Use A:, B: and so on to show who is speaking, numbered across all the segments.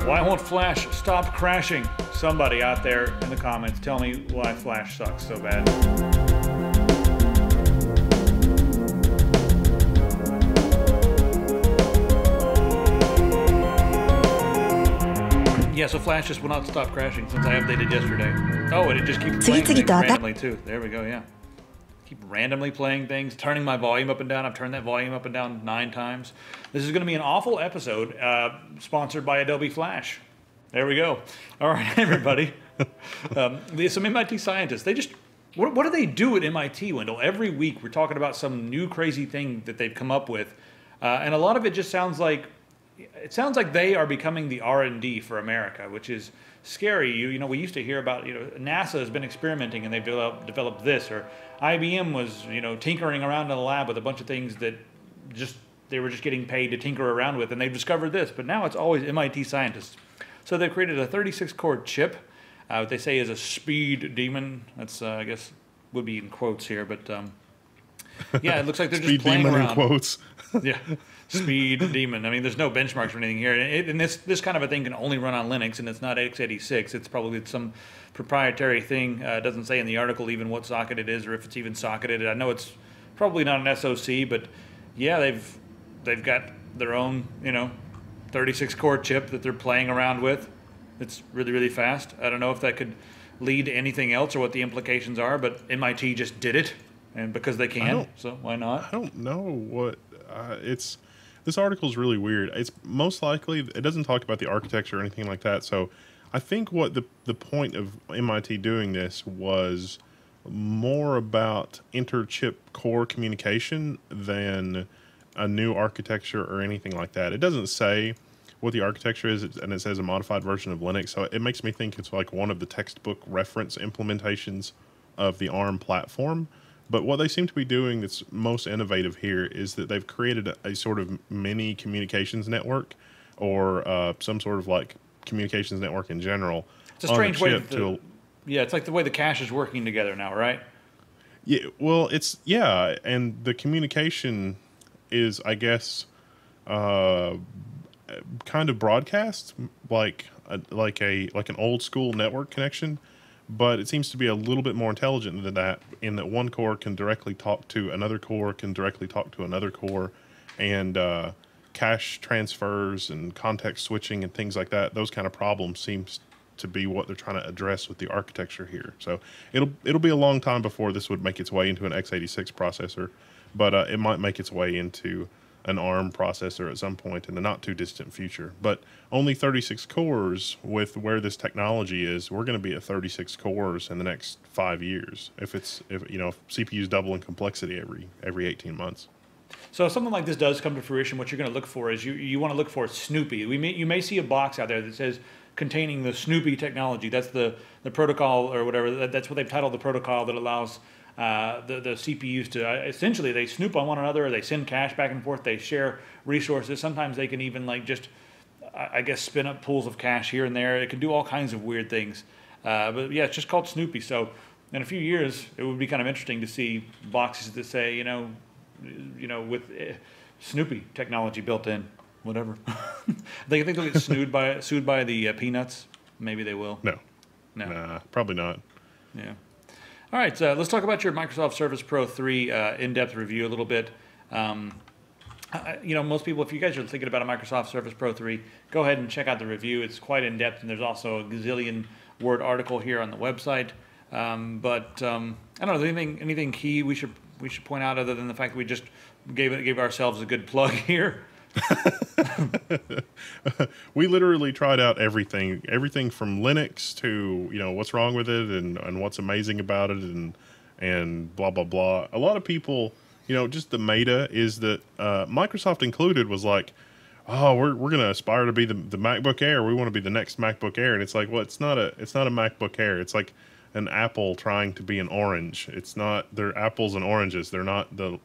A: Why won't Flash stop crashing? Somebody out there in the comments, tell me why Flash sucks so bad. Yeah, so Flash just will not stop crashing since I updated yesterday. Oh, and it just keeps playing things randomly too. There we go, yeah. Keep randomly playing things, turning my volume up and down. I've turned that volume up and down 9 times. This is going to be an awful episode, sponsored by Adobe Flash. There we go. All right, everybody. Some MIT scientists, they just, what do they do at MIT, Wendell? Every week we're talking about some new crazy thing that they've come up with. And a lot of it just sounds like, they are becoming the R&D for America, which is scary. You know, we used to hear about, NASA has been experimenting and they've developed this, or IBM was, tinkering around in the lab with a bunch of things that they were just getting paid to tinker around with, and they've discovered this. But now it's always MIT scientists. So they've created a 36-core chip. What they say is a speed demon. That's, I guess, would be in quotes here, but yeah, it looks like they're just playing around.
B: Speed demon in quotes.
A: Yeah. Speed demon. I mean, there's no benchmarks or anything here, and this kind of a thing can only run on Linux, and it's not x86. It's probably some proprietary thing. It doesn't say in the article even what socket it is or if it's even socketed. I know it's probably not an SoC, but yeah, they've got their own 36-core chip that they're playing around with. It's really, really fast. I don't know if that could lead to anything else or what the implications are, but MIT just did it, and because they can, so why not?
B: I don't know what This article is really weird. It's most likely, it doesn't talk about the architecture or anything like that. So I think what the point of MIT doing this was more about inter-chip core communication than a new architecture or anything like that. It doesn't say what the architecture is, and it says a modified version of Linux. So it makes me think it's like one of the textbook reference implementations of the ARM platform. But what they seem to be doing that's most innovative here is that they've created a sort of mini communications network, or some sort of like communications network in general.
A: It's a strange way yeah, it's like the way the cache is working together now, right?
B: Yeah, well, and the communication is, I guess, kind of broadcast like an old school network connection. But it seems to be a little bit more intelligent than that, in that one core can directly talk to another core, and cache transfers and context switching and things like that. Those kind of problems seems to be what they're trying to address with the architecture here. So it'll be a long time before this would make its way into an x86 processor, but it might make its way into an ARM processor at some point in the not too distant future. But only 36 cores with where this technology is, we're going to be at 36 cores in the next 5 years if CPUs double in complexity every 18 months.
A: So if something like this does come to fruition, what you're going to look for is you want to look for Snoopy. You may see a box out there that says containing the Snoopy technology. That's the protocol or whatever. That's what they've titled the protocol that allows the CPUs to essentially, they snoop on one another, or they send cache back and forth, they share resources. Sometimes they can even I guess spin up pools of cache here and there. It can do all kinds of weird things. But yeah, it's just called Snoopy. So in a few years, it would be kind of interesting to see boxes that say, with Snoopy technology built in, whatever. They think they'll get sued by the Peanuts. Maybe they will.
B: No. Nah, probably not.
A: Yeah. All right, let's talk about your Microsoft Surface Pro 3 in-depth review a little bit. Most people, if you guys are thinking about a Microsoft Surface Pro 3, go ahead and check out the review. It's quite in-depth, and there's also a gazillion-word article here on the website. But I don't know, anything key we should point out other than the fact that we just gave ourselves a good plug here?
B: We literally tried out everything from Linux to what's wrong with it and what's amazing about it and blah blah blah. A lot of people, just the meta is that Microsoft included was like, oh, we're gonna aspire to be the MacBook Air. We want to be the next MacBook Air, and it's like, well, it's not a MacBook Air. It's like an apple trying to be an orange. It's not. They're apples and oranges. They're not the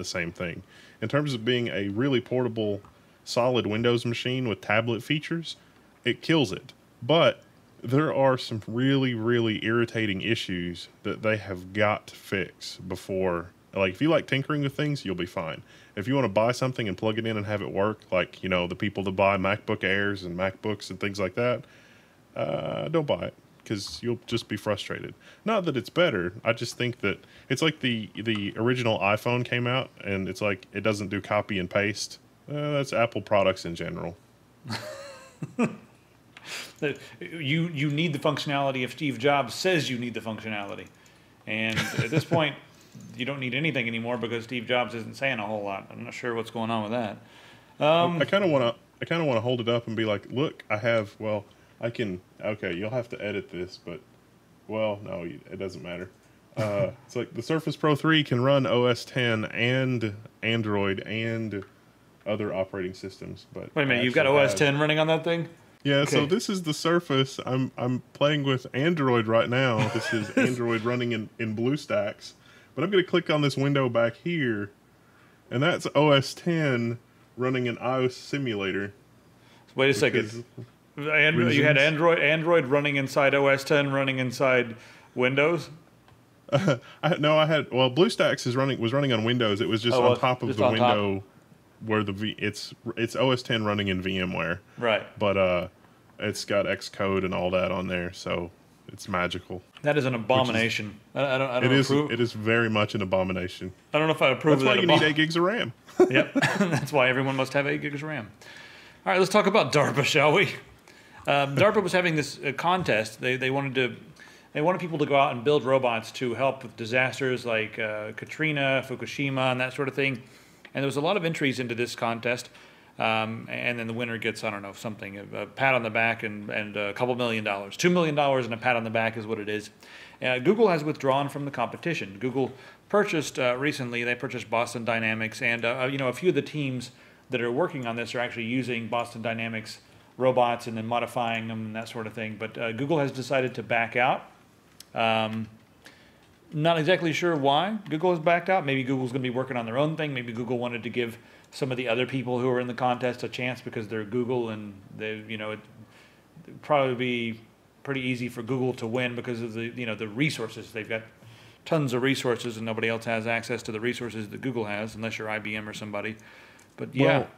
B: same thing. In terms of being a really portable, solid Windows machine with tablet features, it kills it. But there are some really, really irritating issues that they have got to fix before. Like, if you like tinkering with things, you'll be fine. if you want to buy something and plug it in and have it work, like, the people that buy MacBook Airs and MacBooks and things like that, don't buy it, because you'll just be frustrated. Not that it's better. I just think that it's like the original iPhone came out, and it's like it doesn't do copy and paste. That's Apple products in general.
A: You need the functionality if Steve Jobs says you need the functionality. And at this point, you don't need anything anymore because Steve Jobs isn't saying a whole lot. I'm not sure what's going on with that.
B: I kind of want to hold it up and be like, look, okay, you'll have to edit this, but, well, no, it doesn't matter. It's like the Surface Pro 3 can run OS X and Android and other operating systems. But
A: wait a minute, you've got OS X running on that thing?
B: Yeah,
A: okay.
B: So this is the Surface. I'm playing with Android right now. This is Android running in BlueStacks. But I'm going to click on this window back here, and that's OS X running an iOS simulator.
A: Wait a second. You had Android running inside OS X running inside Windows?
B: BlueStacks was running on Windows. It was just on top of the window. Top. Where it's OS X running in VMware,
A: right?
B: But it's got Xcode and all that on there, so it's magical.
A: That is an abomination. I don't approve.
B: It is very much an abomination.
A: I don't know if I approve of that.
B: That's why you need 8 gigs of RAM.
A: Yep, that's why everyone must have 8 gigs of RAM. All right, let's talk about DARPA, shall we? DARPA was having this contest. They wanted people to go out and build robots to help with disasters like Katrina, Fukushima, and that sort of thing. And there was a lot of entries into this contest, and then the winner gets, I don't know, something, a pat on the back and a couple $1 million. $2 million and a pat on the back is what it is. Google has withdrawn from the competition. Google purchased recently, they purchased Boston Dynamics, and a few of the teams that are working on this are actually using Boston Dynamics robots and then modifying them and that sort of thing. But Google has decided to back out. Not exactly sure why Google has backed out. Maybe Google's going to be working on their own thing. Maybe Google wanted to give some of the other people who are in the contest a chance because they're Google, and it'd probably be pretty easy for Google to win because of the resources. They've got tons of resources, and nobody else has access to the resources that Google has, unless you're IBM or somebody. But yeah,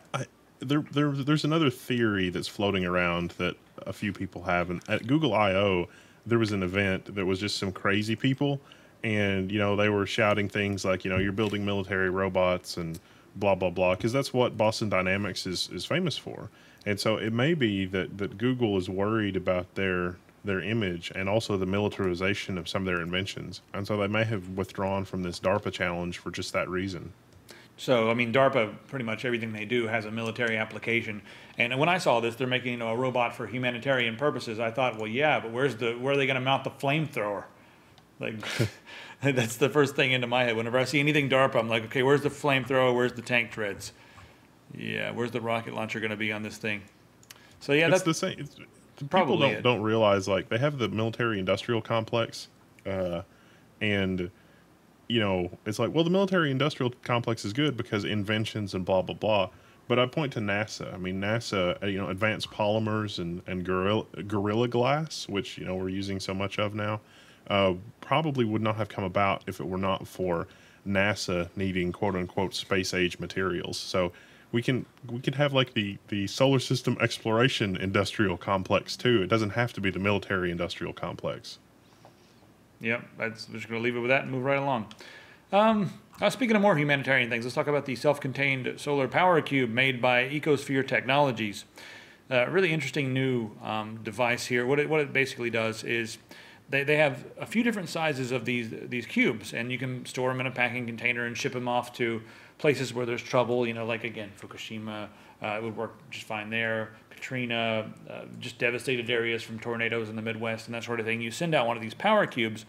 B: there's another theory that's floating around that a few people have, and at Google I/O there was an event that was just some crazy people. And, they were shouting things like, you're building military robots and blah, blah, blah, because that's what Boston Dynamics is famous for. And so it may be that Google is worried about their image and also the militarization of some of their inventions. And so they may have withdrawn from this DARPA challenge for just that reason.
A: So, DARPA, pretty much everything they do has a military application. And when I saw this, they're making a robot for humanitarian purposes. I thought, well, yeah, but where are they going to mount the flamethrower? Like, that's the first thing into my head. Whenever I see anything DARPA, I'm like, okay, where's the flamethrower? Where's the tank treads? Yeah, where's the rocket launcher going to be on this thing? So yeah,
B: that's the same. People don't realize, like, they have the military-industrial complex, and it's like, well, the military-industrial complex is good because inventions and blah blah blah. But I point to NASA. NASA, advanced polymers and Gorilla Glass, which we're using so much of now. Probably would not have come about if it were not for NASA needing quote unquote space age materials. So we can have like the solar system exploration industrial complex too. It doesn't have to be the military industrial complex.
A: Yep, we're just going to leave it with that and move right along. Speaking of more humanitarian things, let's talk about the self-contained solar power cube made by Ecosphere Technologies. Really interesting new device here. What it basically does is they have a few different sizes of these cubes, and you can store them in a packing container and ship them off to places where there's trouble. Like again, Fukushima, it would work just fine there. Katrina, just devastated areas from tornadoes in the Midwest and that sort of thing. You send out one of these power cubes,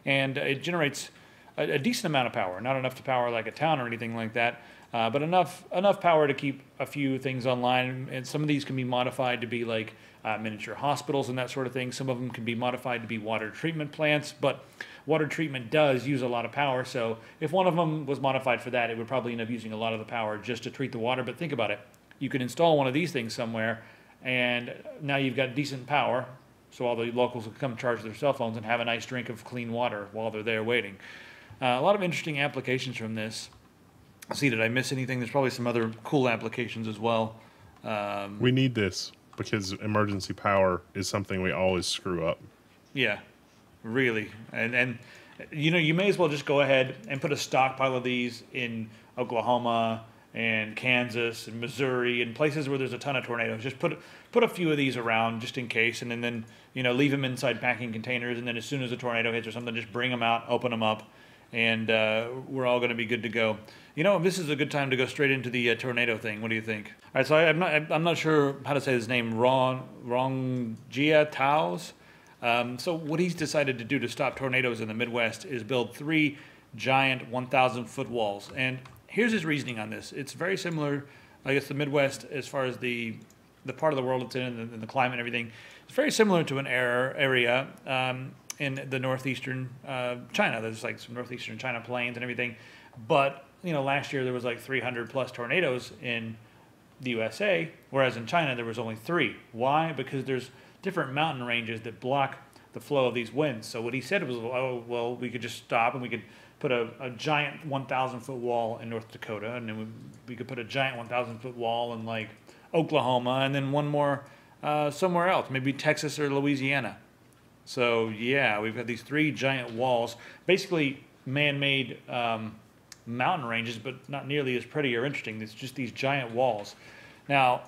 A: and it generates a decent amount of power. Not enough to power like a town or anything like that, but enough power to keep a few things online. And some of these can be modified to be like miniature hospitals and that sort of thing. Some of them can be modified to be water treatment plants, but water treatment does use a lot of power. So if one of them was modified for that, it would probably end up using a lot of the power just to treat the water. But think about it. You could install one of these things somewhere, and now you've got decent power, so all the locals will come charge their cell phones and have a nice drink of clean water while they're there waiting. A lot of interesting applications from this. see, did I miss anything? There's probably some other cool applications as well.
B: We need this because emergency power is something we always screw up.
A: Yeah, really. And you know, you may as well just go ahead and put a stockpile of these in Oklahoma and Kansas and Missouri and places where there's a ton of tornadoes. Just put a few of these around just in case, and then you know, leave them inside packing containers, and then as soon as a tornado hits or something, just bring them out, open them up, and we're all going to be good to go. You know, this is a good time to go straight into the tornado thing. What do you think? All right, so I'm not sure how to say his name. Rongjia Taos. So what he's decided to do to stop tornadoes in the Midwest is build 3 giant 1,000-foot walls. And here's his reasoning on this. It's very similar, I guess, the Midwest as far as the part of the world it's in and the climate and everything. It's very similar to an area in the northeastern China. There's like some northeastern China plains and everything. But, you know, last year there was like 300 plus tornadoes in the USA, whereas in China there was only 3. Why? Because there's different mountain ranges that block the flow of these winds. So what he said was, oh, well, we could just stop and we could put a giant 1,000-foot wall in North Dakota, and then we could put a giant 1,000-foot wall in like Oklahoma, and then one more somewhere else, maybe Texas or Louisiana. So yeah, we've got these 3 giant walls, basically man-made mountain ranges, but not nearly as pretty or interesting. It's just these giant walls. Now,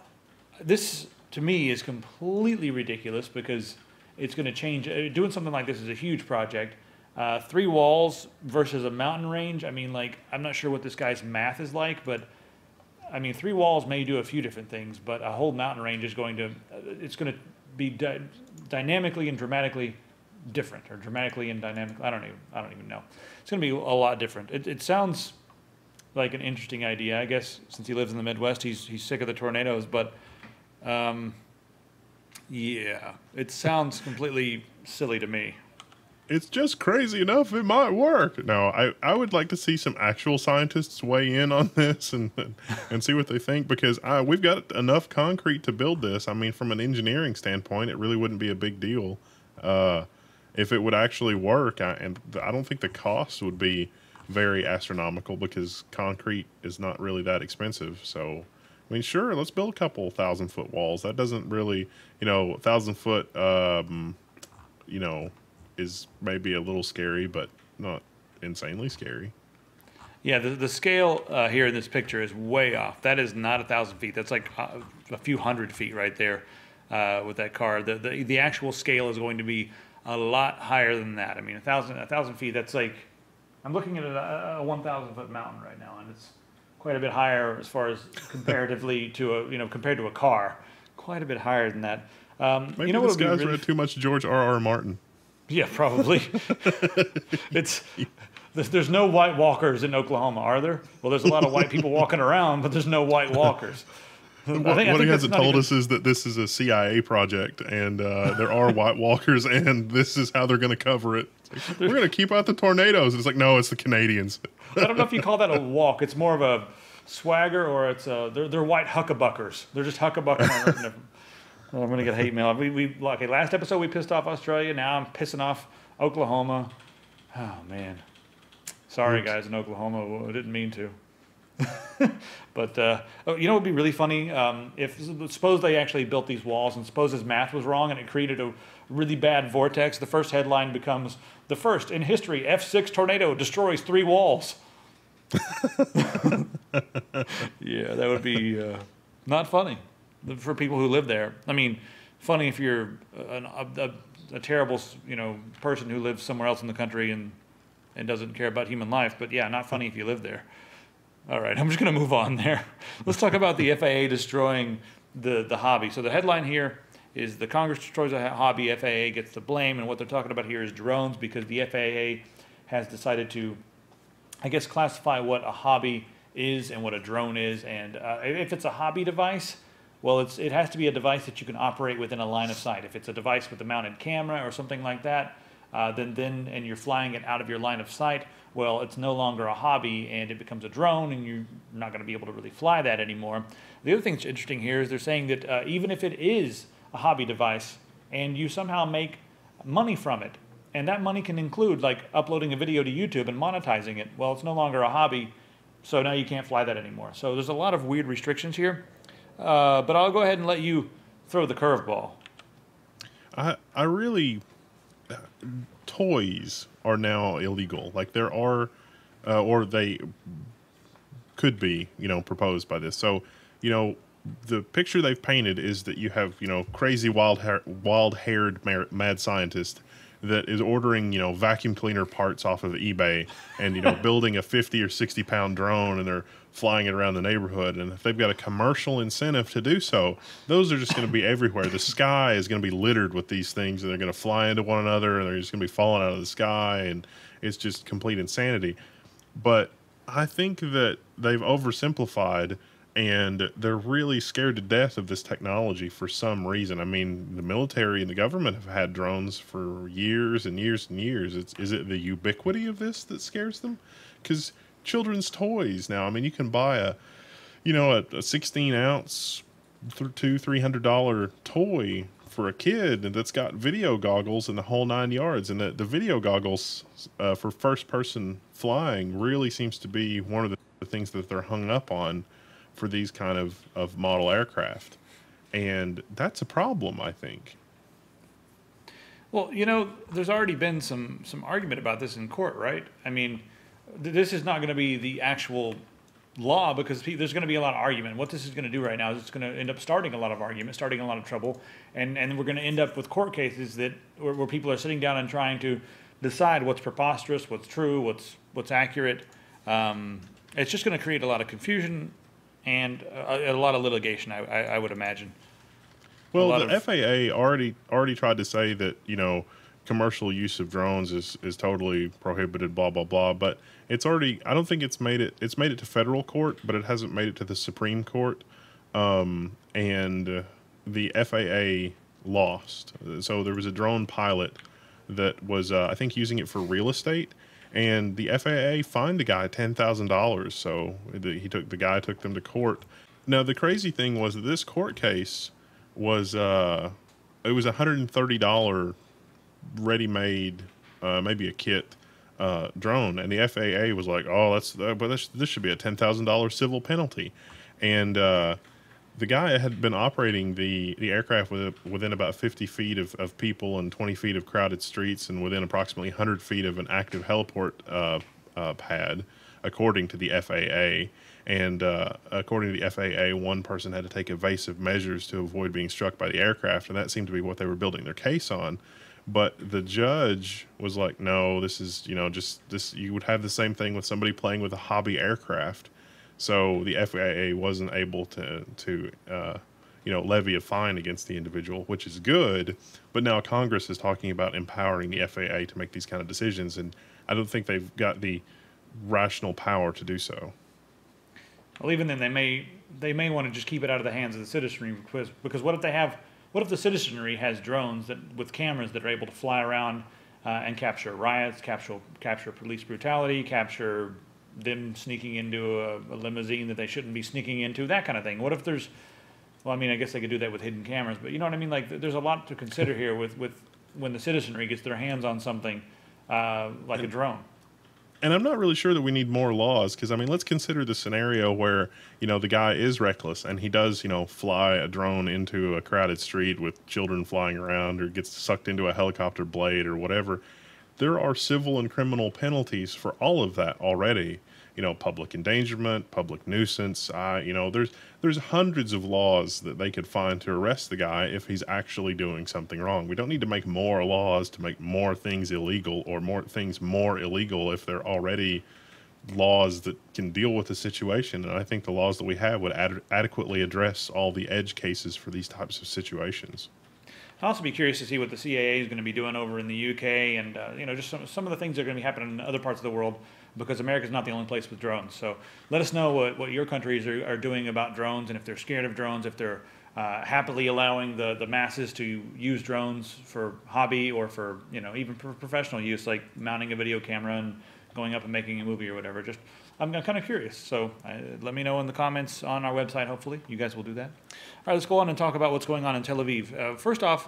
A: this to me is completely ridiculous because it's going to change. Doing something like this is a huge project. 3 walls versus a mountain range. I mean, like, I'm not sure what this guy's math is like, but I mean, 3 walls may do a few different things, but a whole mountain range is going to, it's going to be dynamically and dramatically different, or dramatically and dynamically. I don't even know. It's going to be a lot different. It sounds like an interesting idea. I guess since he lives in the Midwest, he's sick of the tornadoes, but yeah, it sounds completely silly to me.
B: It's just crazy enough it might work. No, I would like to see some actual scientists weigh in on this and see what they think, because we've got enough concrete to build this. I mean, from an engineering standpoint, it really wouldn't be a big deal if it would actually work. And I don't think the cost would be very astronomical because concrete is not really that expensive. So, I mean, sure, let's build a couple 1,000-foot walls. That doesn't really, 1,000-foot, is maybe a little scary, but not insanely scary.
A: Yeah, the scale here in this picture is way off. That is not 1,000 feet. That's like a few hundred feet right there with that car. The actual scale is going to be a lot higher than that. I mean, 1,000 feet. That's like, I'm looking at a 1,000-foot mountain right now, and it's quite a bit higher as far as comparatively to compared to a car. Quite a bit higher than that.
B: Maybe this guy's read too much George R.R. Martin.
A: Yeah, probably. There's no white walkers in Oklahoma, are there? Well, there's a lot of white people walking around, but there's no white walkers.
B: What he hasn't told us is that this is a CIA project, and there are white walkers, and this is how they're going to cover it. Like, we're going to keep out the tornadoes. And it's like, no, it's the Canadians.
A: I don't know if you call that a walk. It's more of a swagger, or it's they're white huckabuckers. They're just huckabuckers. I'm going to get hate mail. Okay, last episode we pissed off Australia. Now I'm pissing off Oklahoma. Oh, man. Sorry, guys in Oklahoma. I didn't mean to. But, you know what would be really funny? Suppose they actually built these walls, and suppose his math was wrong and it created a really bad vortex. The first headline becomes, the first in history F6 tornado destroys 3 walls. Yeah, that would be not funny for people who live there. I mean, funny if you're a terrible, person who lives somewhere else in the country and doesn't care about human life. But yeah, not funny if you live there. All right, I'm just going to move on there. Let's talk about the FAA destroying the hobby. So the headline here is the Congress destroys a hobby, FAA gets the blame, and what they're talking about here is drones, because the FAA has decided to, I guess, classify what a hobby is and what a drone is. And if it's a hobby device, well, it has to be a device that you can operate within a line of sight. If it's a device with a mounted camera or something like that, and you're flying it out of your line of sight, well, it's no longer a hobby and it becomes a drone, and you're not going to be able to really fly that anymore. The other thing that's interesting here is they're saying that even if it is a hobby device and you somehow make money from it, and that money can include like uploading a video to YouTube and monetizing it, well, it's no longer a hobby So now you can't fly that anymore. So there's a lot of weird restrictions here. But I'll go ahead and let you throw the curveball.
B: I really, toys are now illegal. Like there are, or they could be, proposed by this. So, the picture they've painted is that you have, crazy wild-haired mad scientist that is ordering, vacuum cleaner parts off of eBay and, building a 50 or 60 pound drone, and they're flying it around the neighborhood. And if they've got a commercial incentive to do so, those are just going to be everywhere. The sky is going to be littered with these things, and they're going to fly into one another, and they're just going to be falling out of the sky, and it's just complete insanity. But I think that they've oversimplified, and they're really scared to death of this technology for some reason. I mean, the military and the government have had drones for years and years and years. Is it the ubiquity of this that scares them? Because children's toys now, I mean, you can buy a 16-ounce, $200-300 toy for a kid that's got video goggles and the whole 9 yards. And the video goggles for first-person flying really seems to be one of the things that they're hung up on for these kind of model aircraft. And that's a problem, I think.
A: Well, there's already been some argument about this in court, right? I mean, this is not going to be the actual law, because there's going to be a lot of argument. What this is going to do right now is it's going to end up starting a lot of argument, starting a lot of trouble, and we're going to end up with court cases where people are sitting down and trying to decide what's preposterous, what's true, what's accurate. It's just going to create a lot of confusion and a lot of litigation, I would imagine.
B: Well, the FAA already tried to say that, commercial use of drones is totally prohibited, blah, blah, blah. But it's already, I don't think it's made it to federal court, but it hasn't made it to the Supreme Court. And the FAA lost. So there was a drone pilot that was, I think, using it for real estate. And the FAA fined the guy $10,000. So the guy took them to court. Now, the crazy thing was that this court case was, it was $130 ready-made, maybe a kit drone. And the FAA was like, oh, this should be a $10,000 civil penalty. And the guy had been operating the aircraft within about 50 feet of people and 20 feet of crowded streets and within approximately 100 feet of an active heliport pad, according to the FAA. And according to the FAA, one person had to take evasive measures to avoid being struck by the aircraft, and that seemed to be what they were building their case on. But the judge was like, no, this is, just this, you would have the same thing with somebody playing with a hobby aircraft. So the FAA wasn't able to levy a fine against the individual, which is good. But now Congress is talking about empowering the FAA to make these kind of decisions, and I don't think they've got the rational power to do so.
A: Well, even then, they may want to just keep it out of the hands of the citizenry, because what if the citizenry has drones with cameras that are able to fly around and capture riots, capture police brutality, capture them sneaking into a limousine that they shouldn't be sneaking into, that kind of thing. What if there's, well, I mean, I guess they could do that with hidden cameras, but you know what I mean? Like, there's a lot to consider here with when the citizenry gets their hands on something like a drone.
B: And I'm not really sure that we need more laws, because, I mean, let's consider the scenario where, the guy is reckless and he does, fly a drone into a crowded street with children flying around, or gets sucked into a helicopter blade or whatever. There are civil and criminal penalties for all of that already. Public endangerment, public nuisance. There's hundreds of laws that they could find to arrest the guy if he's actually doing something wrong. We don't need to make more laws to make more things illegal, or more things more illegal if they're already laws that can deal with the situation. And I think the laws that we have would adequately address all the edge cases for these types of situations.
A: I'll also be curious to see what the CAA is going to be doing over in the UK, and just some of the things that are going to be happening in other parts of the world, because America's not the only place with drones. So let us know what your countries are doing about drones, and if they're scared of drones, if they're happily allowing the masses to use drones for hobby, or for even for professional use, like mounting a video camera and going up and making a movie or whatever. I'm kind of curious, so let me know in the comments on our website. Hopefully you guys will do that. All right, let's go on and talk about what's going on in Tel Aviv. First off,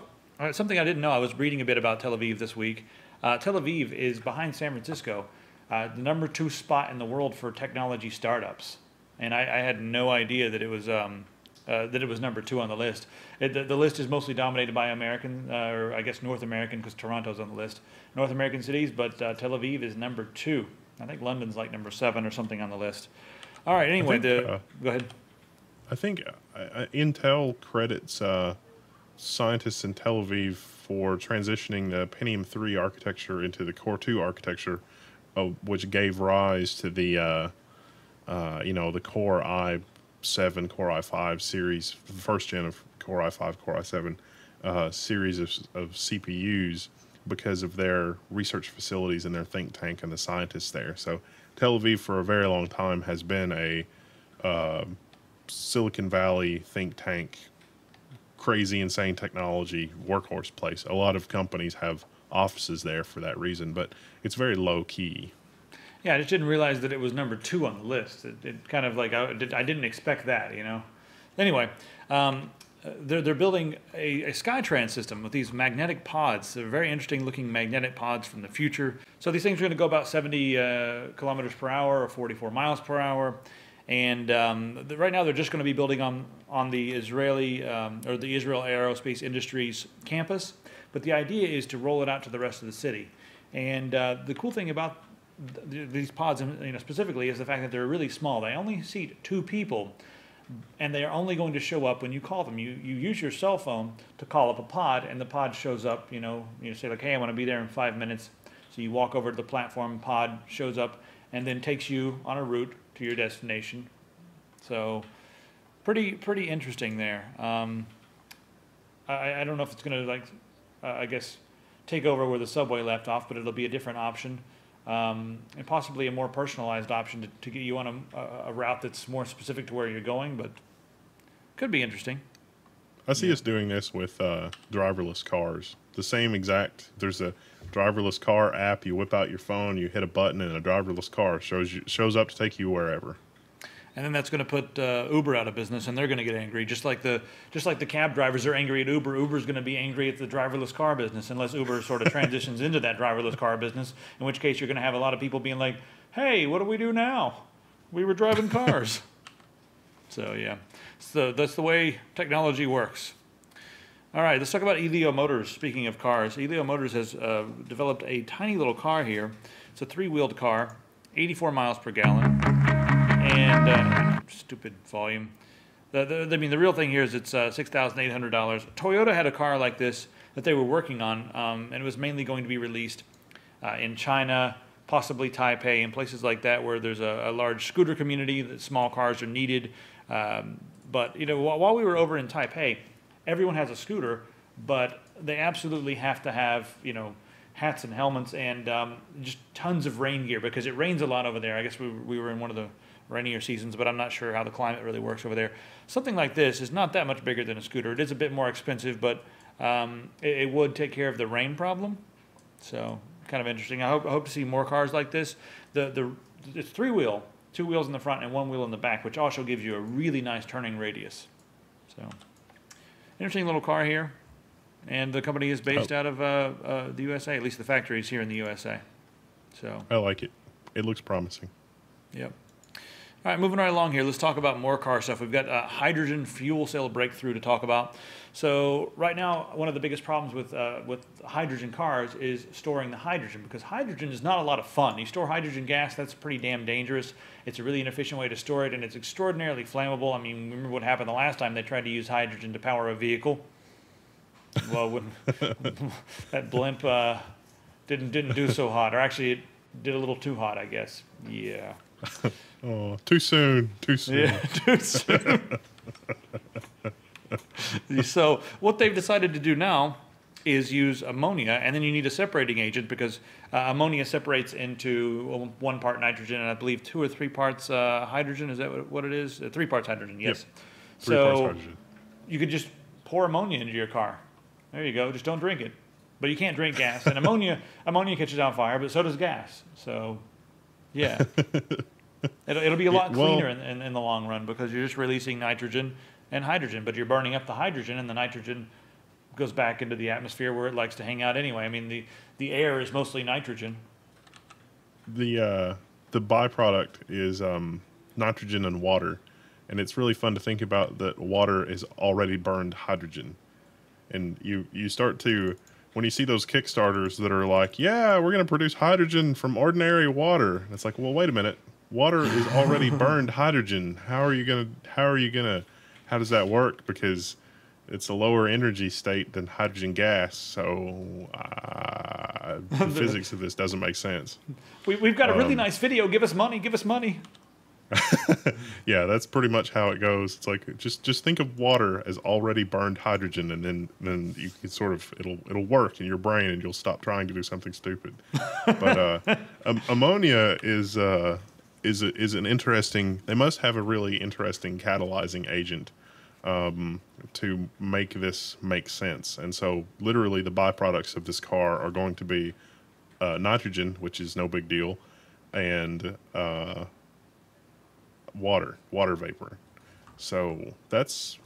A: something I didn't know, I was reading a bit about Tel Aviv this week. Tel Aviv is behind San Francisco the #2 spot in the world for technology startups. And I had no idea that it was #2 on the list. The list is mostly dominated by American, or I guess North American, because Toronto's on the list. North American cities, but Tel Aviv is #2. I think London's like #7 or something on the list. All right. Anyway, go ahead.
B: I think Intel credits scientists in Tel Aviv for transitioning the Pentium 3 architecture into the Core 2 architecture, which gave rise to the the Core i7, Core i5 series, the first gen of Core i5, Core i7 series of CPUs, because of their research facilities and their think tank and the scientists there. So Tel Aviv for a very long time has been a Silicon Valley think tank, crazy, insane technology workhorse place. A lot of companies have offices there for that reason, but it's very low key.
A: Yeah, I just didn't realize that it was #2 on the list. It kind of like, I didn't expect that, you know. Anyway, they're building a Skytran system with these magnetic pods. They're very interesting looking magnetic pods from the future. So these things are going to go about 70 kilometers per hour or 44 miles per hour. And right now they're just going to be building on the Israeli or the Israel Aerospace Industries campus. But the idea is to roll it out to the rest of the city. And the cool thing about these pods, specifically, is the fact that they're really small. They only seat 2 people, and they are only going to show up when you call them. You use your cell phone to call up a pod, and the pod shows up. You say like, hey, I want to be there in 5 minutes. So you walk over to the platform, pod shows up, and then takes you on a route to your destination. So pretty interesting there. I don't know if it's going to I guess take over where the subway left off, but it'll be a different option. And possibly a more personalized option to get you on a route that's more specific to where you're going, but could be interesting.
B: I see us doing this with driverless cars. The same exact, there's a driverless car app, you whip out your phone, you hit a button, and a driverless car shows up to take you wherever.
A: And then that's going to put Uber out of business, and they're going to get angry, just like the cab drivers are angry at Uber. Uber's going to be angry at the driverless car business, unless Uber sort of transitions into that driverless car business. In which case, you're going to have a lot of people being like, "Hey, what do we do now? We were driving cars." So yeah, so that's the way technology works. All right, let's talk about Elio Motors. Speaking of cars, Elio Motors has developed a tiny little car here. It's a 3-wheeled car, 84 miles per gallon. And stupid volume. The real thing here is it's $6,800. Toyota had a car like this that they were working on, and it was mainly going to be released in China, possibly Taipei, and places like that where there's a large scooter community that small cars are needed. But while we were over in Taipei, everyone has a scooter, but they absolutely have to have hats and helmets and just tons of rain gear, because it rains a lot over there. I guess we were in one of the rainier seasons, but I'm not sure how the climate really works over there. Something like this is not that much bigger than a scooter. It is a bit more expensive, but it would take care of the rain problem. So kind of interesting. I hope to see more cars like this. It's 3-wheel, 2 wheels in the front and 1 wheel in the back, which also gives you a really nice turning radius. So interesting little car here. And the company is based out of the USA, at least the factory is here in the USA. So
B: I like it. It looks promising.
A: Yep. All right, moving right along here, let's talk about more car stuff. We've got a hydrogen fuel cell breakthrough to talk about. So right now, one of the biggest problems with hydrogen cars is storing the hydrogen, because hydrogen is not a lot of fun. You store hydrogen gas, that's pretty damn dangerous. It's a really inefficient way to store it, and it's extraordinarily flammable. I mean, remember what happened the last time they tried to use hydrogen to power a vehicle? Well, when that blimp didn't do so hot, or actually it did a little too hot, I guess. Yeah.
B: Oh, too soon.
A: Yeah, too soon. So what they've decided to do now is use ammonia, and then you need a separating agent, because ammonia separates into 1 part nitrogen and I believe 2 or 3 parts hydrogen. Is that what it is? 3 parts hydrogen, yes.
B: Yep. 3 parts hydrogen.
A: You could just pour ammonia into your car. There you go. Just don't drink it. But you can't drink gas. And ammonia catches on fire, but so does gas. So, yeah. It'll be a lot cleaner in the long run, because you're just releasing nitrogen and hydrogen, but you're burning up the hydrogen, and the nitrogen goes back into the atmosphere where it likes to hang out anyway. I mean, the air is mostly nitrogen.
B: the byproduct is nitrogen and water, and it's really fun to think about that water is already burned hydrogen, and you start to when you see those Kickstarters that are like, yeah, we're going to produce hydrogen from ordinary water. And it's like, well, wait a minute, water is already burned hydrogen. How does that work? Because it's a lower energy state than hydrogen gas, so the physics of this doesn't make sense.
A: We've got a really nice video. Give us money. Give us money.
B: Yeah, that's pretty much how it goes. It's like just think of water as already burned hydrogen, and then you can sort of it'll work in your brain, and you'll stop trying to do something stupid. But ammonia is an interesting. They must have a really interesting catalyzing agent to make this make sense. And so literally the byproducts of this car are going to be nitrogen, which is no big deal, and water vapor. So that's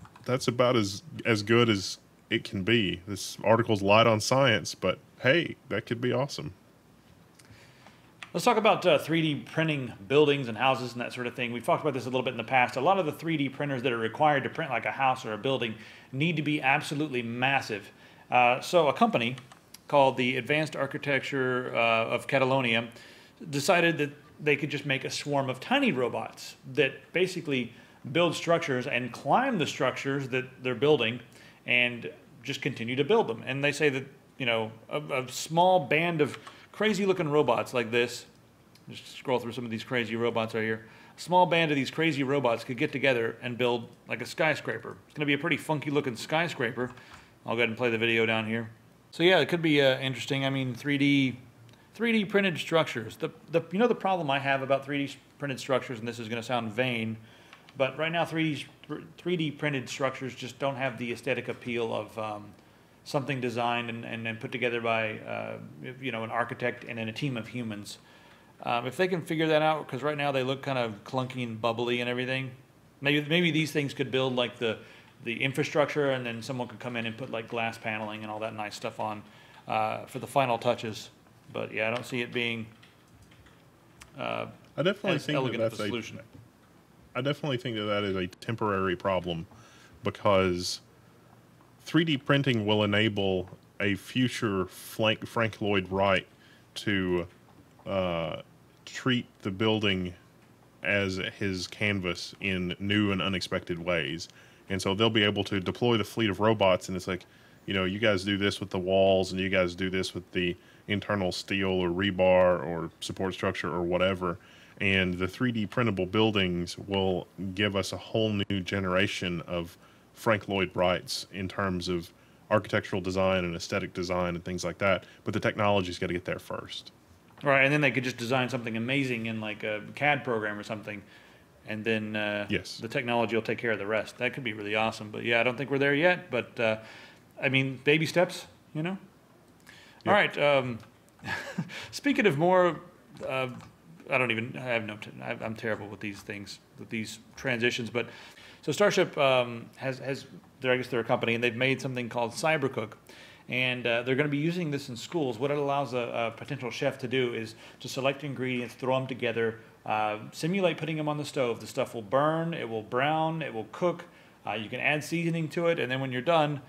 B: about as good as it can be. This article's light on science, but hey, that could be awesome.
A: Let's talk about 3D printing buildings and houses and that sort of thing. We've talked about this a little bit in the past. A lot of the 3D printers that are required to print like a house or a building need to be absolutely massive. So a company called the Advanced Architecture of Catalonia decided that they could just make a swarm of tiny robots that basically build structures and climb the structures that they're building and just continue to build them. And they say that, you know, a small band of crazy looking robots like this, just scroll through some of these crazy robots right here, a small band of these crazy robots could get together and build like a skyscraper. It's going to be a pretty funky looking skyscraper. I'll go ahead and play the video down here. So yeah, it could be interesting. I mean, 3D printed structures. You know the problem I have about 3D printed structures, and this is going to sound vain, but right now 3D printed structures just don't have the aesthetic appeal of something designed and put together by you know, an architect and then a team of humans. If they can figure that out, because right now they look kind of clunky and bubbly and everything. Maybe these things could build like the infrastructure, and then someone could come in and put like glass paneling and all that nice stuff on for the final touches. But yeah, I don't see it being
B: I definitely
A: as
B: think
A: elegant
B: that
A: of a solution.
B: I definitely think that is a temporary problem, because 3D printing will enable a future Frank Lloyd Wright to treat the building as his canvas in new and unexpected ways. And so they'll be able to deploy the fleet of robots, and it's like, you know, you guys do this with the walls, and you guys do this with the internal steel or rebar or support structure or whatever. And the 3D printable buildings will give us a whole new generation of Frank Lloyd Wrights in terms of architectural design and aesthetic design and things like that. But the technology's got to get there first.
A: Right, and then they could just design something amazing in like a CAD program or something, and then
B: yes,
A: the technology will take care of the rest. That could be really awesome. But yeah, I don't think we're there yet. But I mean, baby steps, you know. Yep. All right. Speaking of more, I have terrible with these things, with these transitions. But so Starship has I guess they're a company, and they've made something called CyberCook. And they're going to be using this in schools. What it allows a potential chef to do is to select ingredients, throw them together, simulate putting them on the stove. The stuff will burn, it will brown, it will cook. You can add seasoning to it, and then when you're done,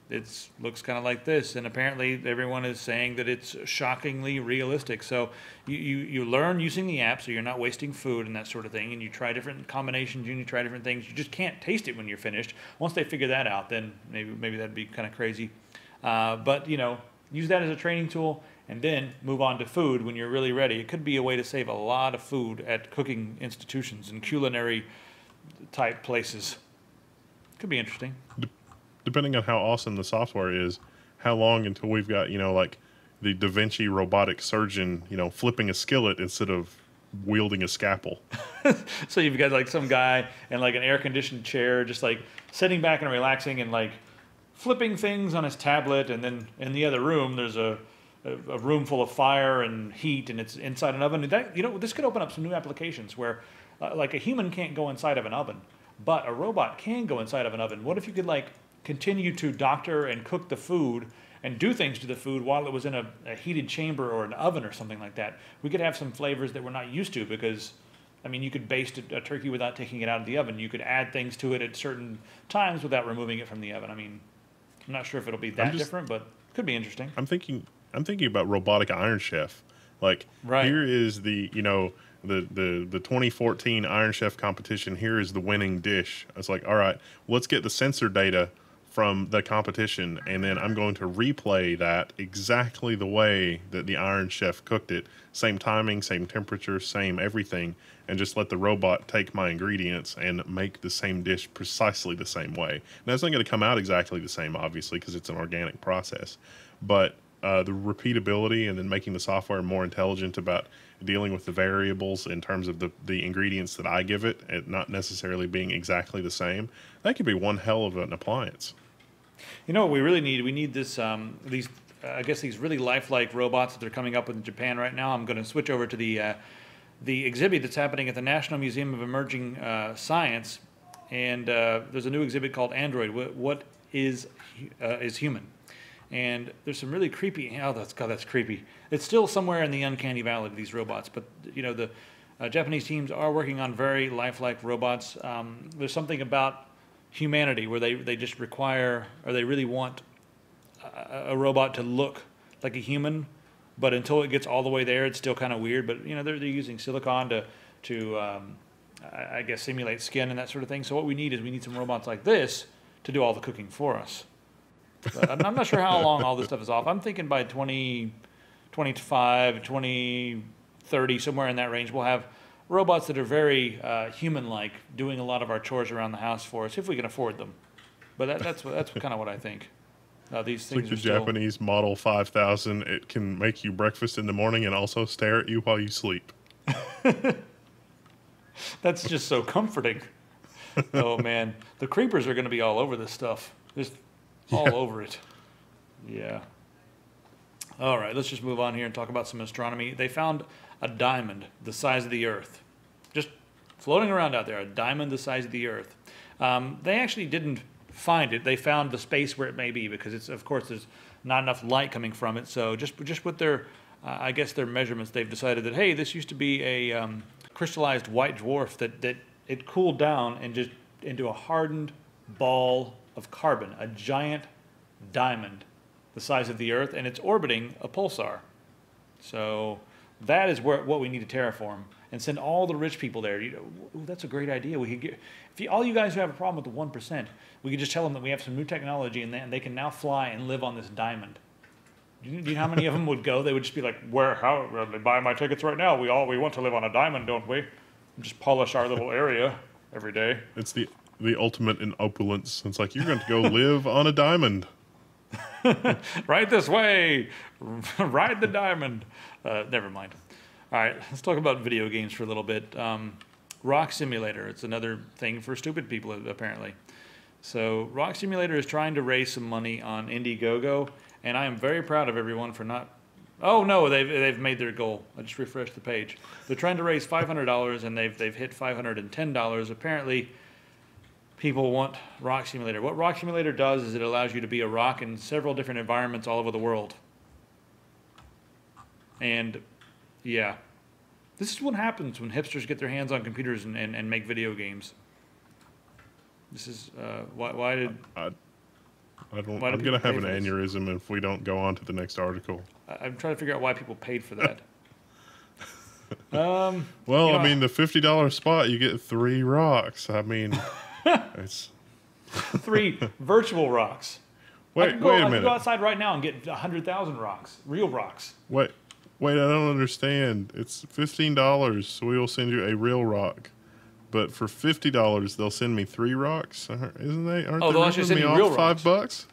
A: it looks kind of like this. And apparently everyone is saying that it's shockingly realistic. So you learn using the app, so you're not wasting food and that sort of thing. And you try different combinations, and you try different things. You just can't taste it when you're finished. Once they figure that out, then maybe that'd be kind of crazy. But, you know, use that as a training tool, and then move on to food when you're really ready. It could be a way to save a lot of food at cooking institutions and culinary type places. Could be interesting.
B: Depending on how awesome the software is, how long until we've got, you know, like the Da Vinci robotic surgeon, you know, flipping a skillet instead of wielding a scalpel.
A: So you've got like some guy in like an air-conditioned chair just like sitting back and relaxing and like flipping things on his tablet, and then in the other room there's a room full of fire and heat, and it's inside an oven. And that, you know, this could open up some new applications where like a human can't go inside of an oven, but a robot can go inside of an oven. What if you could like continue to doctor and cook the food and do things to the food while it was in a heated chamber or an oven or something like that. We could have some flavors that we're not used to because, I mean, you could baste a turkey without taking it out of the oven. You could add things to it at certain times without removing it from the oven. I mean, I'm not sure if it'll be that different, but it could be interesting.
B: I'm thinking about Robotic Iron Chef. Like, here is the, you know, the 2014 Iron Chef competition. Here is the winning dish. It's like, all right, let's get the sensor data from the competition, and then I'm going to replay that exactly the way that the Iron Chef cooked it. Same timing, same temperature, same everything, and just let the robot take my ingredients and make the same dish precisely the same way. Now, it's not going to come out exactly the same, obviously, because it's an organic process, but the repeatability and then making the software more intelligent about dealing with the variables in terms of the ingredients that I give it and not necessarily being exactly the same, that could be one hell of an appliance.
A: You know what we really need? We need this these really lifelike robots that they're coming up with in Japan right now. I'm going to switch over to the exhibit that's happening at the National Museum of Emerging Science, and there's a new exhibit called Android. What is human? And there's some really creepy. Oh, that's creepy. It's still somewhere in the uncanny valley, these robots. But you know, the Japanese teams are working on very lifelike robots. There's something about humanity where they just require, or they really want a robot to look like a human, but until it gets all the way there, it's still kind of weird. But you know, they're using silicon to I guess simulate skin and that sort of thing. So what we need some robots like this to do all the cooking for us. But I'm not sure how long all this stuff is off. I'm thinking by 2025, 2030, somewhere in that range, we'll have robots that are very human-like, doing a lot of our chores around the house for us, if we can afford them. But that's kind of what I think. These things
B: like the
A: are
B: Japanese Model 5000. It can make you breakfast in the morning and also stare at you while you sleep.
A: That's just so comforting. Oh, man. The creepers are going to be all over this stuff. Just all over it. Yeah. All right, let's just move on here and talk about some astronomy. They found a diamond the size of the Earth. Just floating around out there, a diamond the size of the Earth. They actually didn't find it. They found the space where it may be because, it's, of course, there's not enough light coming from it. So just with their, I guess, their measurements, they've decided that, hey, this used to be a crystallized white dwarf that it cooled down and just into a hardened ball of carbon, a giant diamond the size of the Earth, and it's orbiting a pulsar. So that is what we need to terraform and send all the rich people there. You know, ooh, that's a great idea. We could get, all you guys who have a problem with the 1%, we could just tell them that we have some new technology and they can now fly and live on this diamond. Do you know how many of them would go? They would just be like, how they buy my tickets right now? We want to live on a diamond, don't we? Just polish our little area every day.
B: It's the ultimate in opulence. It's like, you're going to go live on a diamond.
A: Right this way. Ride the diamond. Never mind. All right, let's talk about video games for a little bit. Rock Simulator. It's another thing for stupid people, apparently. So Rock Simulator is trying to raise some money on Indiegogo, and I am very proud of everyone for not... Oh, no, they've made their goal. I just refreshed the page. They're trying to raise $500, and they've hit $510. Apparently, people want Rock Simulator. What Rock Simulator does is it allows you to be a rock in several different environments all over the world. And, yeah. This is what happens when hipsters get their hands on computers and make video games. This is, why did... I'm
B: going to have an aneurysm if we don't go on to the next article.
A: I'm trying to figure out why people paid for that.
B: Well, I mean, the $50 spot, you get 3 rocks. I mean... It's
A: 3 virtual rocks.
B: Wait a minute.
A: I can go outside right now and get 100,000 rocks, real rocks.
B: Wait, I don't understand. It's $15, so we will send you a real rock. But for $50, they'll send me 3 rocks, isn't they? Aren't
A: they'll actually send you real rocks.
B: $5?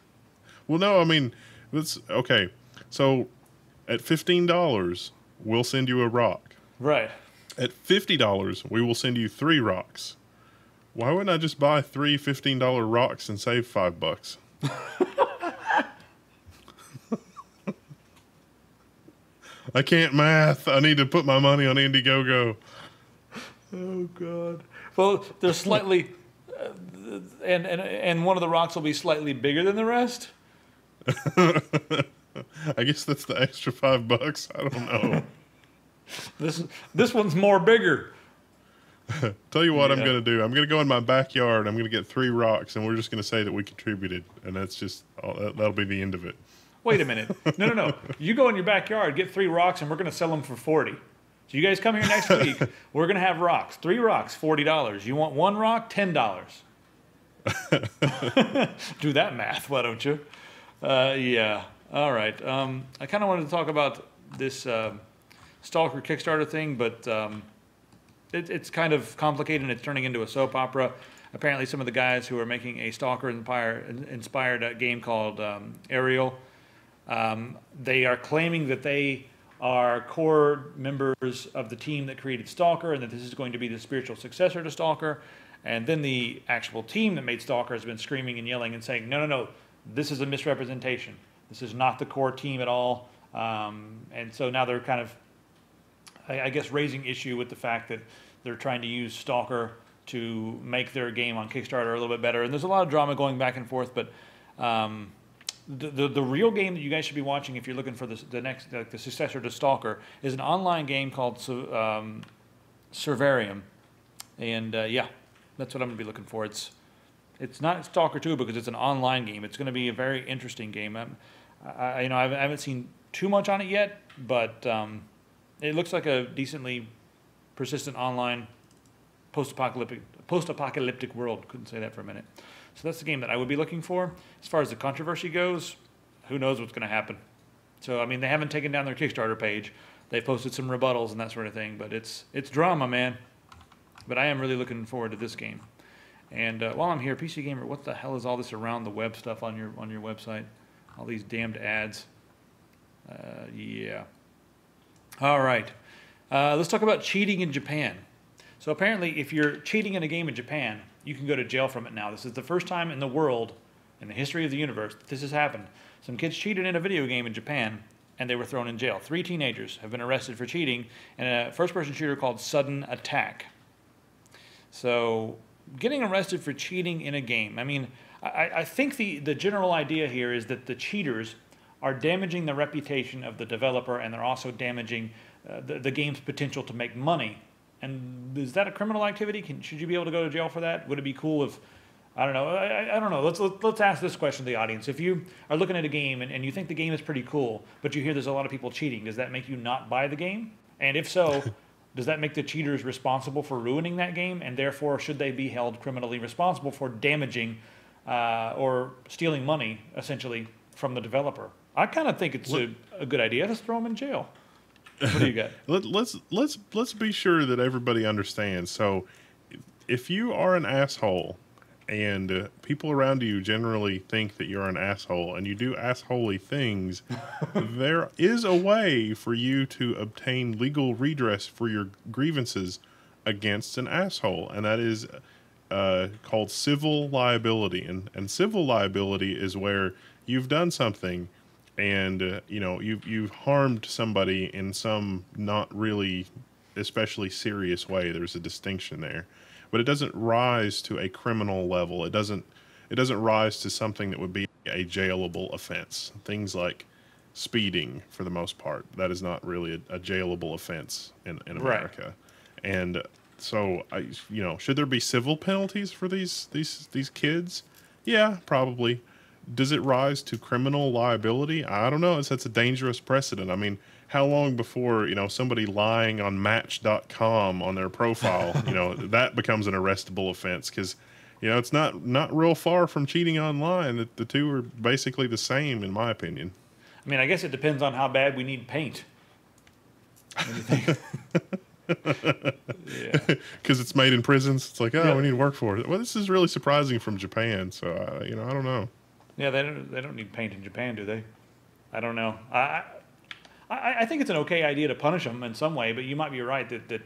B: Well, no, I mean, that's okay. So at $15, we'll send you a rock.
A: Right.
B: At $50, we will send you 3 rocks. Why wouldn't I just buy 3 $15 rocks and save $5? I can't math. I need to put my money on Indiegogo.
A: Oh, God. Well, they're slightly... and one of the rocks will be slightly bigger than the rest.
B: I guess that's the extra $5. I don't know.
A: This one's more bigger.
B: Tell you what I'm going to do. I'm going to go in my backyard. I'm going to get 3 rocks, and we're just going to say that we contributed, and that's just that'll be the end of it.
A: Wait a minute. No. You go in your backyard, get 3 rocks, and we're going to sell them for $40. So you guys come here next week. We're going to have rocks. 3 rocks, $40. You want 1 rock, $10. Do that math, why don't you? Yeah. All right. I kind of wanted to talk about this Stalker Kickstarter thing, but it's kind of complicated, and it's turning into a soap opera. Apparently, some of the guys who are making a Stalker-inspired game called Ariel, they are claiming that they are core members of the team that created Stalker, and that this is going to be the spiritual successor to Stalker. And then the actual team that made Stalker has been screaming and yelling and saying, no, this is a misrepresentation. This is not the core team at all. And so now they're kind of, I guess, raising issue with the fact that they're trying to use Stalker to make their game on Kickstarter a little bit better. And there's a lot of drama going back and forth, but the real game that you guys should be watching if you're looking for the next the successor to Stalker is an online game called Servarium. And that's what I'm going to be looking for. It's not Stalker 2 because it's an online game. It's going to be a very interesting game. I haven't seen too much on it yet, but it looks like a decently persistent online post-apocalyptic world. Couldn't say that for a minute. So that's the game that I would be looking for. As far as the controversy goes, who knows what's going to happen. So, I mean, they haven't taken down their Kickstarter page. They posted some rebuttals and that sort of thing, but it's drama, man. But I am really looking forward to this game. And while I'm here, PC Gamer, what the hell is all this around the web stuff on your website? All these damned ads. Yeah. All right. Let's talk about cheating in Japan. So apparently, if you're cheating in a game in Japan, you can go to jail from it now. This is the first time in the world, in the history of the universe, that this has happened. Some kids cheated in a video game in Japan, and they were thrown in jail. 3 teenagers have been arrested for cheating in a first-person shooter called Sudden Attack. So, getting arrested for cheating in a game. I mean, I think the general idea here is that the cheaters are damaging the reputation of the developer, and they're also damaging the game's potential to make money. And is that a criminal activity? Should you be able to go to jail for that? Would it be cool if, I don't know. I don't know. Let's ask this question to the audience. If you are looking at a game and you think the game is pretty cool, but you hear there's a lot of people cheating, does that make you not buy the game? And if so, does that make the cheaters responsible for ruining that game? And therefore, should they be held criminally responsible for damaging or stealing money, essentially, from the developer? I kind of think it's a good idea. Let's throw them in jail. What do you got?
B: Let's be sure that everybody understands. So, if you are an asshole, and people around you generally think that you're an asshole, and you do assholey things, there is a way for you to obtain legal redress for your grievances against an asshole, and that is called civil liability. And civil liability is where you've done something, and you've harmed somebody in some not really especially serious way. There's a distinction there, but it doesn't rise to a criminal level. It doesn't rise to something that would be a jailable offense. Things like speeding, for the most part, that is not really a jailable offense in America. Right. And so should there be civil penalties for these kids? Yeah, probably. Does it rise to criminal liability? I don't know. That's a dangerous precedent. I mean, how long before, somebody lying on Match.com on their profile, that becomes an arrestable offense? Because, it's not real far from cheating online. The two are basically the same, in my opinion.
A: I mean, I guess it depends on how bad we need paint. What do you think?
B: Yeah. Because it's made in prisons. It's like, we need to work for it. Well, this is really surprising from Japan. So, I don't know.
A: Yeah, they don't need paint in Japan, do they? I don't know. I think it's an okay idea to punish them in some way, but you might be right that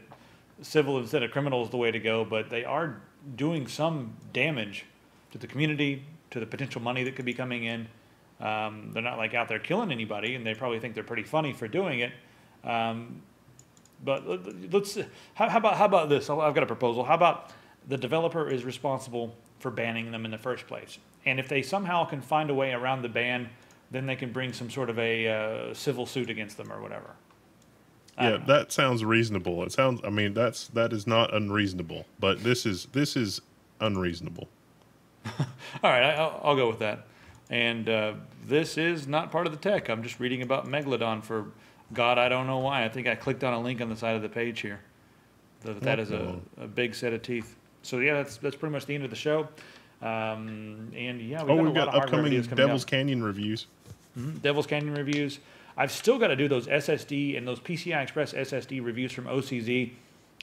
A: civil instead of criminal is the way to go. But they are doing some damage to the community, to the potential money that could be coming in. They're not like out there killing anybody, and they probably think they're pretty funny for doing it. But let's. How about this? I've got a proposal. How about the developer is responsible for banning them in the first place. And if they somehow can find a way around the ban, then they can bring some sort of a civil suit against them or whatever.
B: Yeah, that sounds reasonable. It sounds. I mean, that is not unreasonable, but this is unreasonable.
A: All right, I'll go with that. And this is not part of the tech. I'm just reading about Megalodon for God, I don't know why. I think I clicked on a link on the side of the page here. That is a big set of teeth. So yeah, that's pretty much the end of the show. And yeah,
B: we've got upcoming Devil's Canyon reviews.
A: Mm-hmm. Devil's Canyon reviews. I've still got to do those SSD and those PCI Express SSD reviews from OCZ.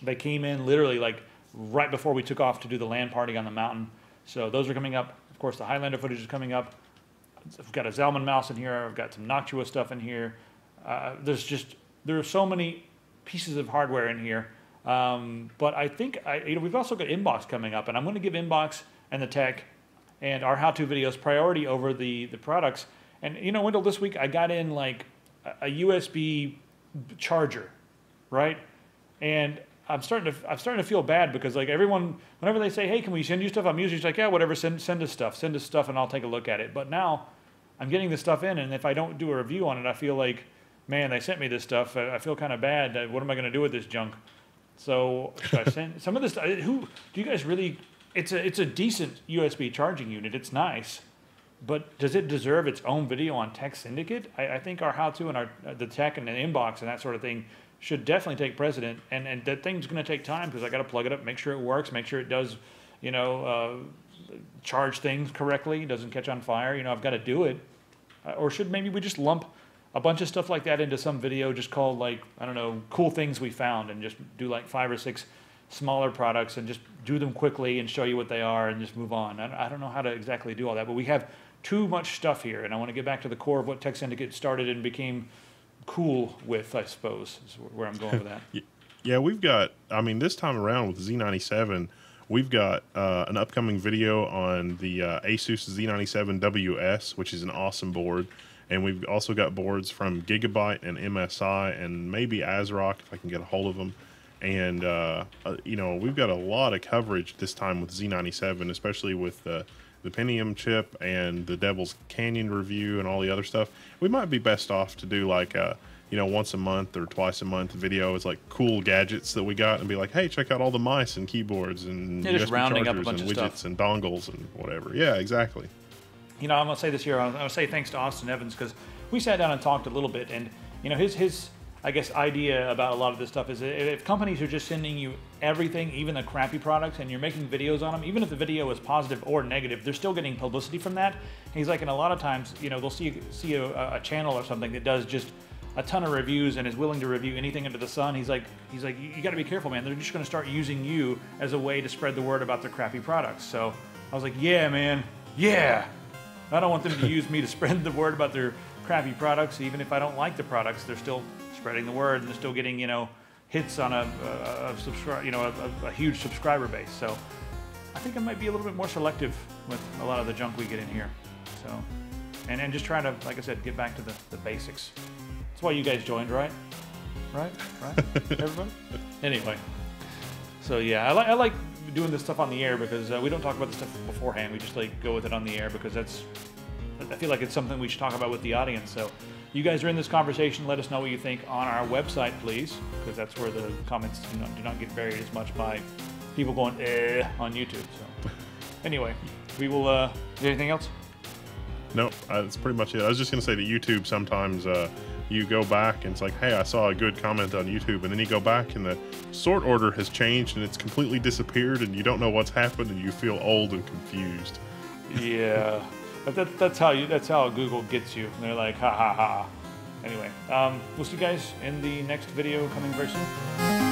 A: They came in literally like right before we took off to do the LAN party on the mountain. So those are coming up. Of course, the Highlander footage is coming up. I've got a Zalman mouse in here. I've got some Noctua stuff in here. There are so many pieces of hardware in here. But I think we've also got Inbox coming up, and I'm going to give Inbox and the tech and our how-to videos priority over the products. And Wendell, this week I got in like a USB charger, right? And I'm starting to feel bad because like everyone, whenever they say, "Hey, can we send you stuff?" I'm usually like, "Yeah, whatever, send us stuff, and I'll take a look at it." But now I'm getting this stuff in, and if I don't do a review on it, I feel like, man, they sent me this stuff. I feel kind of bad. What am I going to do with this junk? So should I send some of this? Who do you guys really? It's a decent USB charging unit. It's nice, but does it deserve its own video on Tech Syndicate? I think our how-to and the tech and the inbox and that sort of thing should definitely take precedent. And that thing's going to take time because I got to plug it up, make sure it works, make sure it does, charge things correctly, doesn't catch on fire. I've got to do it. Or should maybe we just lump a bunch of stuff like that into some video just called like, I don't know, cool things we found, and just do like 5 or 6 smaller products and just do them quickly and show you what they are and just move on. I don't know how to exactly do all that, but we have too much stuff here, and I want to get back to the core of what Tech Syndicate started and became cool with, I suppose, is where I'm going with that.
B: Yeah, we've got, this time around with Z97, we've got an upcoming video on the Asus Z97WS, which is an awesome board. And we've also got boards from Gigabyte and MSI and maybe ASRock if I can get a hold of them. And, we've got a lot of coverage this time with Z97, especially with the Pentium chip and the Devil's Canyon review and all the other stuff. We might be best off to do like once a month or twice a month video. It's like cool gadgets that we got and be like, hey, check out all the mice and keyboards and
A: just
B: USB
A: rounding up a
B: chargers
A: bunch
B: and
A: of
B: widgets
A: stuff
B: and dongles and whatever. Yeah, exactly.
A: I'm going to say this here. I'm going to say thanks to Austin Evans because we sat down and talked a little bit. And, his I guess, idea about a lot of this stuff is if companies are just sending you everything, even the crappy products, and you're making videos on them, even if the video is positive or negative, they're still getting publicity from that. And he's like, and a lot of times, they'll see a channel or something that does just a ton of reviews and is willing to review anything under the sun. He's like, you got to be careful, man. They're just going to start using you as a way to spread the word about their crappy products. So I was like, yeah, man, yeah. I don't want them to use me to spread the word about their crappy products. Even if I don't like the products, they're still spreading the word and they're still getting, hits on a huge subscriber base. So I think I might be a little bit more selective with a lot of the junk we get in here. So, and just try to, like I said, get back to the basics. That's why you guys joined, right? Right? Everybody? Anyway. So yeah, I like doing this stuff on the air because we don't talk about this stuff beforehand. We just like go with it on the air because I feel like it's something we should talk about with the audience. So you guys are in this conversation. Let us know what you think on our website, please, because that's where the comments do not get buried as much by people going on YouTube. So anyway, we will. Is there anything else?
B: No, that's pretty much it. I was just going to say that YouTube sometimes you go back and it's like, hey, I saw a good comment on YouTube, and then you go back and the sort order has changed and it's completely disappeared and you don't know what's happened and you feel old and confused.
A: Yeah, but that's how Google gets you. They're like, ha ha ha. Anyway, we'll see you guys in the next video coming very soon.